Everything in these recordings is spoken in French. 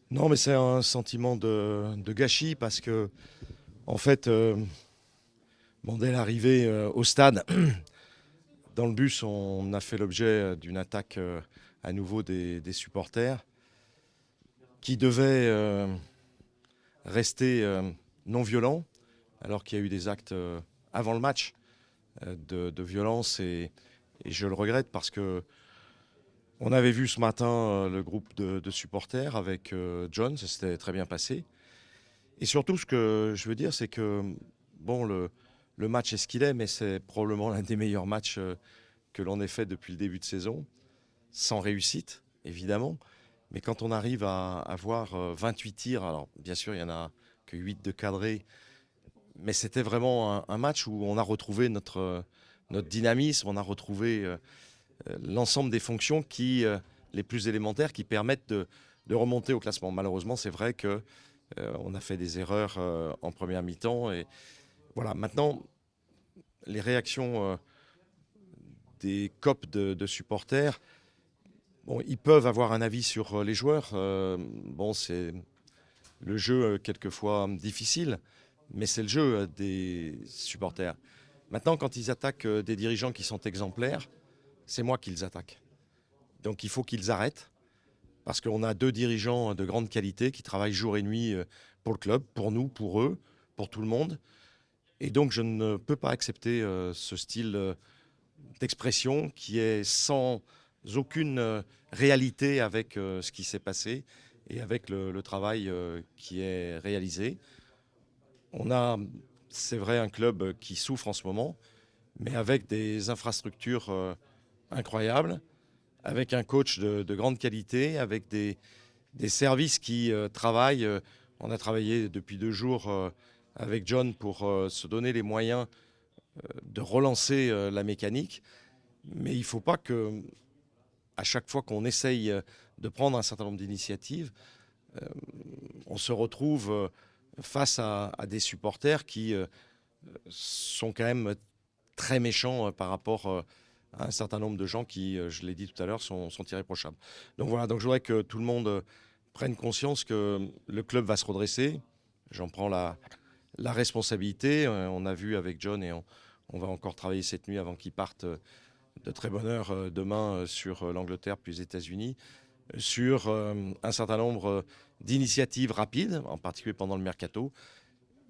Non, mais c'est un sentiment de gâchis parce que, en fait, dès l'arrivée au stade, dans le bus, on a fait l'objet d'une attaque à nouveau des supporters qui devaient rester non violents, alors qu'il y a eu des actes avant le match de violence et je le regrette parce que on avait vu ce matin le groupe de supporters avec John, ça s'était très bien passé. Et surtout, ce que je veux dire, c'est que bon, le match est ce qu'il est, mais c'est probablement l'un des meilleurs matchs que l'on ait fait depuis le début de saison, sans réussite, évidemment. Mais quand on arrive à avoir 28 tirs, alors bien sûr, il n'y en a que 8 de cadrés, mais c'était vraiment un match où on a retrouvé notre dynamisme, on a retrouvé l'ensemble des fonctions les plus élémentaires qui permettent de remonter au classement. Malheureusement, c'est vrai que on a fait des erreurs en première mi-temps. Et voilà, maintenant, les réactions des copes de supporters, bon, ils peuvent avoir un avis sur les joueurs. Bon, c'est le jeu quelquefois difficile, mais c'est le jeu des supporters. Maintenant, quand ils attaquent des dirigeants qui sont exemplaires, c'est moi qui les attaque. Donc il faut qu'ils arrêtent, parce qu'on a deux dirigeants de grande qualité qui travaillent jour et nuit pour le club, pour nous, pour eux, pour tout le monde. Et donc je ne peux pas accepter ce style d'expression qui est sans aucune réalité avec ce qui s'est passé et avec le travail qui est réalisé. On a, c'est vrai, un club qui souffre en ce moment, mais avec des infrastructures incroyables, avec un coach de grande qualité, avec des services qui travaillent. On a travaillé depuis 2 jours avec John pour se donner les moyens de relancer la mécanique. Mais il ne faut pas que, à chaque fois qu'on essaye de prendre un certain nombre d'initiatives, euh, on se retrouve face à des supporters qui sont quand même très méchants par rapport à un certain nombre de gens qui, je l'ai dit tout à l'heure, sont irréprochables. Donc voilà, donc je voudrais que tout le monde prenne conscience que le club va se redresser. J'en prends la responsabilité. On a vu avec John et on va encore travailler cette nuit avant qu'il parte de très bonne heure demain sur l'Angleterre puis les États-Unis, sur un certain nombre d'initiatives rapides, en particulier pendant le mercato.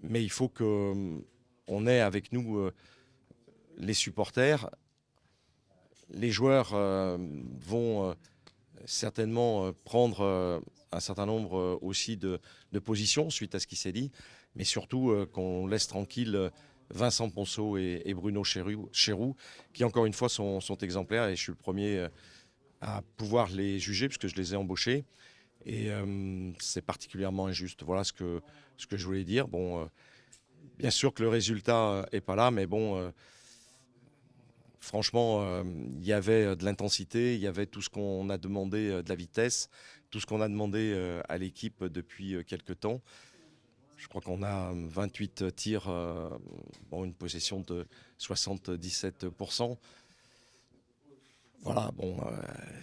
Mais il faut qu'on ait avec nous les supporters. Les joueurs vont certainement prendre un certain nombre aussi de positions suite à ce qui s'est dit, mais surtout qu'on laisse tranquille Vincent Ponceau et Bruno Chéroux, qui encore une fois sont exemplaires et je suis le premier à pouvoir les juger puisque je les ai embauchés. Et c'est particulièrement injuste. Voilà ce que je voulais dire. Bon, bien sûr que le résultat est pas là, mais bon, franchement, il y avait de l'intensité, il y avait tout ce qu'on a demandé, de la vitesse, tout ce qu'on a demandé à l'équipe depuis quelques temps. Je crois qu'on a 28 tirs, bon, une possession de 77%. Voilà, bon,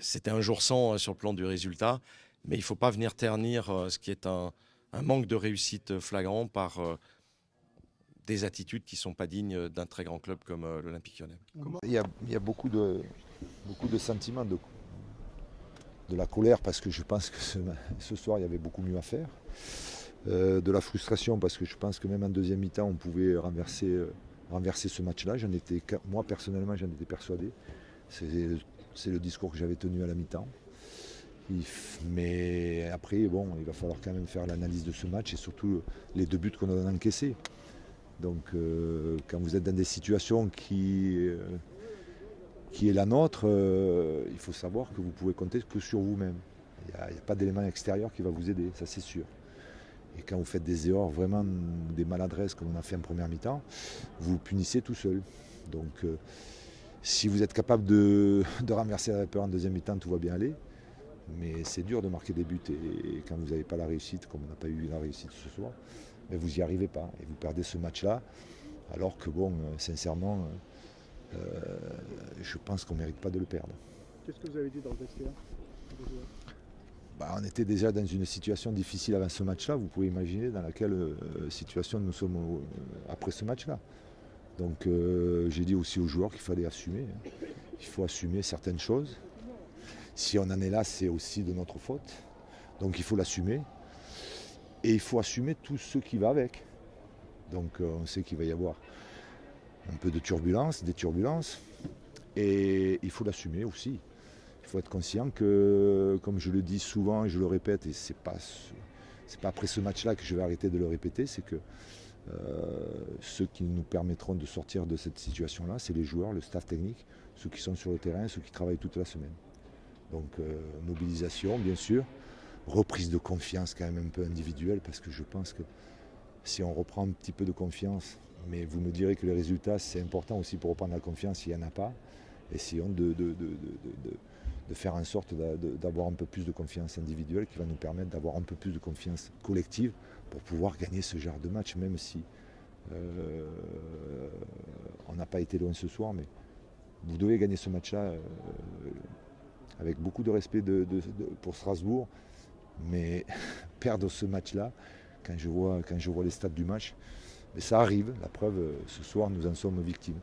c'était un jour sans sur le plan du résultat, mais il ne faut pas venir ternir ce qui est un manque de réussite flagrant par des attitudes qui ne sont pas dignes d'un très grand club comme l'Olympique Lyonnais. Il y a beaucoup de sentiments, de la colère parce que je pense que ce soir il y avait beaucoup mieux à faire. De la frustration parce que je pense que même en deuxième mi-temps on pouvait renverser ce match-là. Moi personnellement j'en étais persuadé. C'est le discours que j'avais tenu à la mi-temps. Mais après, bon, il va falloir quand même faire l'analyse de ce match et surtout les deux buts qu'on a encaissés. Donc quand vous êtes dans des situations qui est la nôtre, il faut savoir que vous pouvez compter que sur vous-même. Il n'y a pas d'élément extérieur qui va vous aider, ça c'est sûr. Et quand vous faites des erreurs, vraiment des maladresses comme on a fait en première mi-temps, vous vous punissez tout seul. Donc si vous êtes capable de renverser la peur en deuxième mi-temps, tout va bien aller. Mais c'est dur de marquer des buts et quand vous n'avez pas la réussite, comme on n'a pas eu la réussite ce soir, mais vous n'y arrivez pas et vous perdez ce match-là. Alors que bon, sincèrement, je pense qu'on ne mérite pas de le perdre. Qu'est-ce que vous avez dit dans le vestiaire? On était déjà dans une situation difficile avant ce match-là. Vous pouvez imaginer dans laquelle situation nous sommes après ce match-là. Donc j'ai dit aussi aux joueurs qu'il fallait assumer. Il faut assumer certaines choses. Si on en est là, c'est aussi de notre faute. Donc il faut l'assumer. Et il faut assumer tout ce qui va avec. Donc on sait qu'il va y avoir un peu de turbulence, des turbulences. Et il faut l'assumer aussi. Il faut être conscient que, comme je le dis souvent et je le répète, et c'est pas après ce match-là que je vais arrêter de le répéter, c'est que ceux qui nous permettront de sortir de cette situation-là, c'est les joueurs, le staff technique, ceux qui sont sur le terrain, ceux qui travaillent toute la semaine. Donc mobilisation, bien sûr, reprise de confiance quand même un peu individuelle, parce que je pense que si on reprend un petit peu de confiance, mais vous me direz que les résultats, c'est important aussi pour reprendre la confiance, il n'y en a pas, essayons de faire en sorte d'avoir un peu plus de confiance individuelle qui va nous permettre d'avoir un peu plus de confiance collective pour pouvoir gagner ce genre de match, même si on n'a pas été loin ce soir, mais vous devez gagner ce match-là avec beaucoup de respect pour Strasbourg, mais perdre ce match-là, quand je vois les stats du match, mais ça arrive, la preuve, ce soir nous en sommes victimes.